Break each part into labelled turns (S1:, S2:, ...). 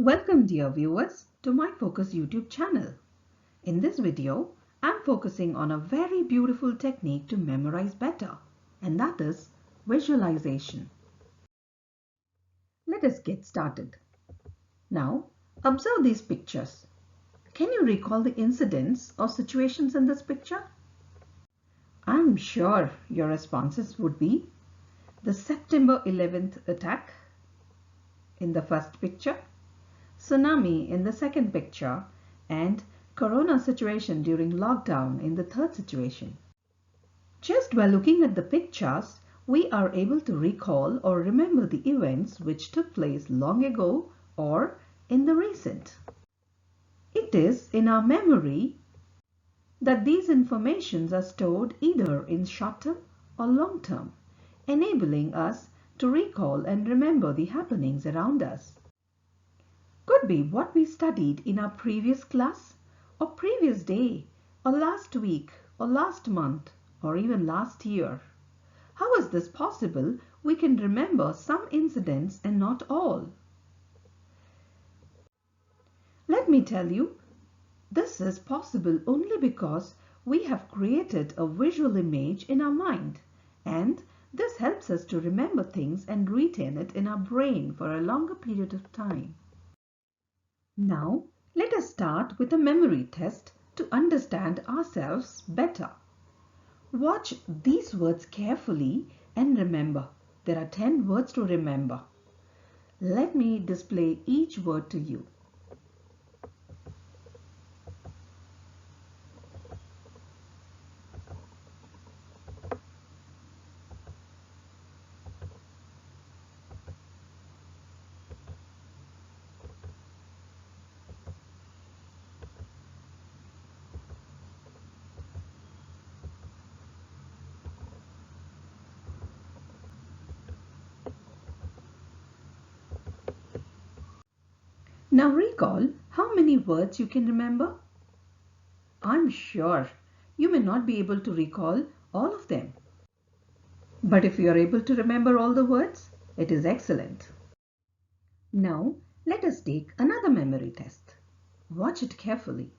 S1: Welcome dear viewers to my Focus YouTube channel. In this video, I'm focusing on a very beautiful technique to memorize better, and that is visualization. Let us get started. Now, observe these pictures. Can you recall the incidents or situations in this picture? I'm sure your responses would be the September 11th attack in the first picture, tsunami in the second picture, and corona situation during lockdown in the third situation. Just by looking at the pictures, we are able to recall or remember the events which took place long ago or in the recent. It is in our memory that these informations are stored either in short term or long term, enabling us to recall and remember the happenings around us. Could be what we studied in our previous class, or previous day, or last week, or last month, or even last year. How is this possible? We can remember some incidents and not all. Let me tell you, this is possible only because we have created a visual image in our mind, and this helps us to remember things and retain it in our brain for a longer period of time. Now, let us start with a memory test to understand ourselves better. Watch these words carefully and remember. There are 10 words to remember. Let me display each word to you. Now recall how many words you can remember. I'm sure you may not be able to recall all of them. But if you are able to remember all the words, it is excellent. Now let us take another memory test. Watch it carefully.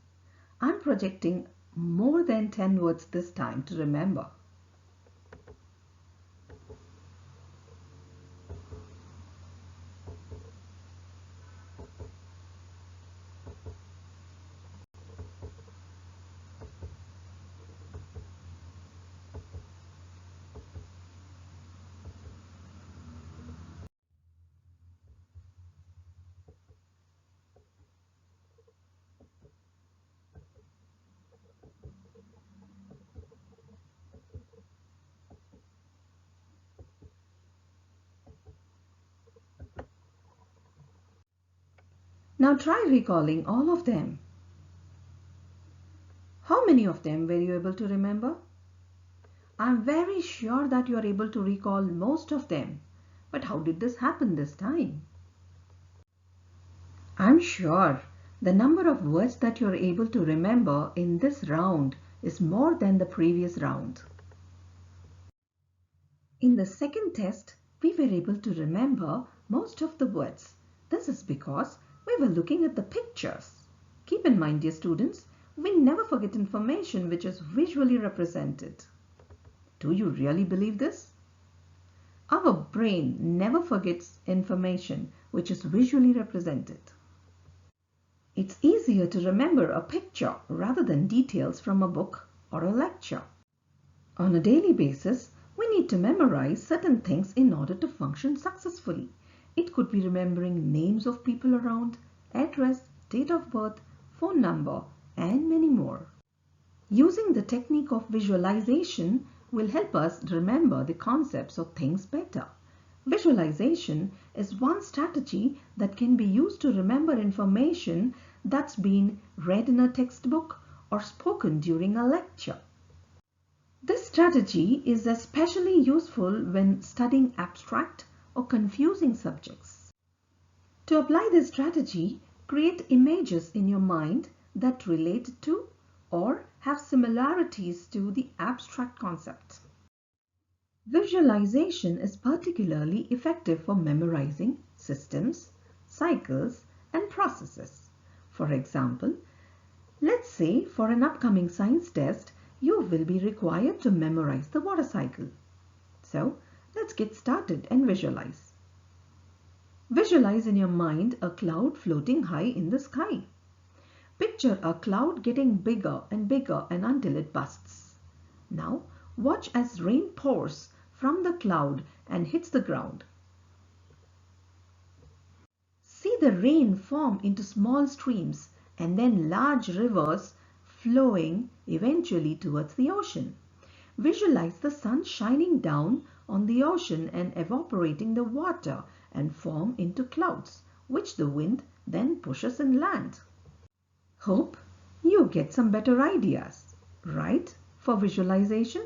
S1: I'm projecting more than 10 words this time to remember. Now try recalling all of them. How many of them were you able to remember? I'm very sure that you are able to recall most of them. But how did this happen this time? I'm sure the number of words that you are able to remember in this round is more than the previous round. In the second test, we were able to remember most of the words. This is because we were looking at the pictures. Keep in mind, dear students, we never forget information which is visually represented. Do you really believe this? Our brain never forgets information which is visually represented. It's easier to remember a picture rather than details from a book or a lecture. On a daily basis, we need to memorize certain things in order to function successfully. It could be remembering names of people around, address, date of birth, phone number, and many more. Using the technique of visualization will help us remember the concepts of things better. Visualization is one strategy that can be used to remember information that's been read in a textbook or spoken during a lecture. This strategy is especially useful when studying abstract or confusing subjects. To apply this strategy, create images in your mind that relate to or have similarities to the abstract concept. Visualization is particularly effective for memorizing systems, cycles, and processes. For example, let's say for an upcoming science test, you will be required to memorize the water cycle. So, let's get started and visualize. Visualize in your mind a cloud floating high in the sky. Picture a cloud getting bigger and bigger and until it bursts. Now, watch as rain pours from the cloud and hits the ground. See the rain form into small streams and then large rivers flowing eventually towards the ocean. Visualize the sun shining down on the ocean and evaporating the water and form into clouds, which the wind then pushes inland. Hope you get some better ideas, right, for visualization?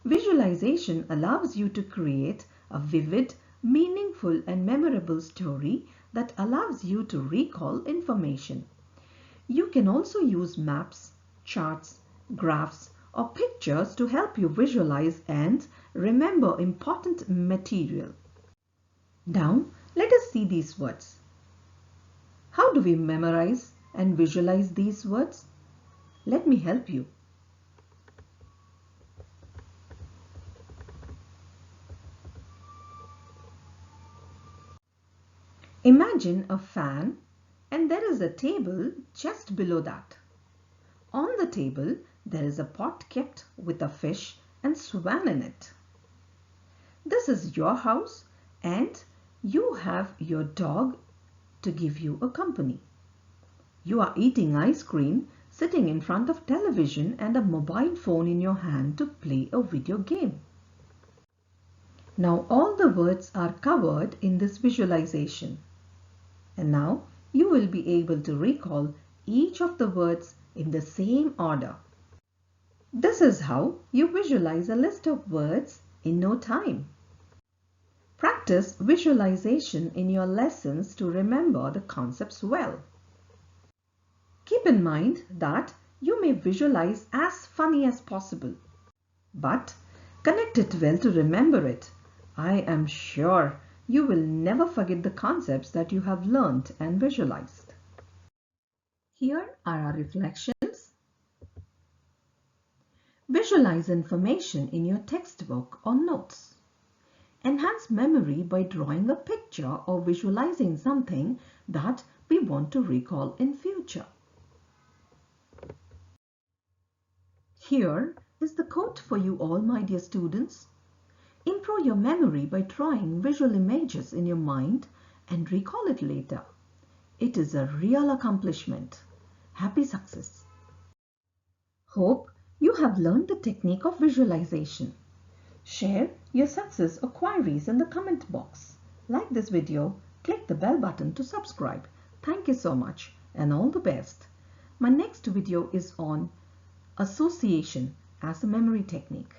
S1: Visualization allows you to create a vivid, meaningful and memorable story that allows you to recall information. You can also use maps, charts, graphs, or pictures to help you visualize and remember important material. Now, let us see these words. How do we memorize and visualize these words? Let me help you. Imagine a fan and there is a table just below that. On the table, there is a pot kept with a fish and swan in it. This is your house and you have your dog to give you a company. You are eating ice cream, sitting in front of television and a mobile phone in your hand to play a video game. Now all the words are covered in this visualization. And now you will be able to recall each of the words in the same order. This is how you visualize a list of words in no time. Practice visualization in your lessons to remember the concepts well. Keep in mind that you may visualize as funny as possible, but connect it well to remember it. I am sure you will never forget the concepts that you have learned and visualized. Here are our reflections. Visualize information in your textbook or notes. Enhance memory by drawing a picture or visualizing something that we want to recall in future. Here is the quote for you all, my dear students. Improve your memory by drawing visual images in your mind and recall it later. It is a real accomplishment. Happy success! Hope you have learned the technique of visualization. Share your success or queries in the comment box. Like this video, click the bell button to subscribe. Thank you so much and all the best. My next video is on association as a memory technique.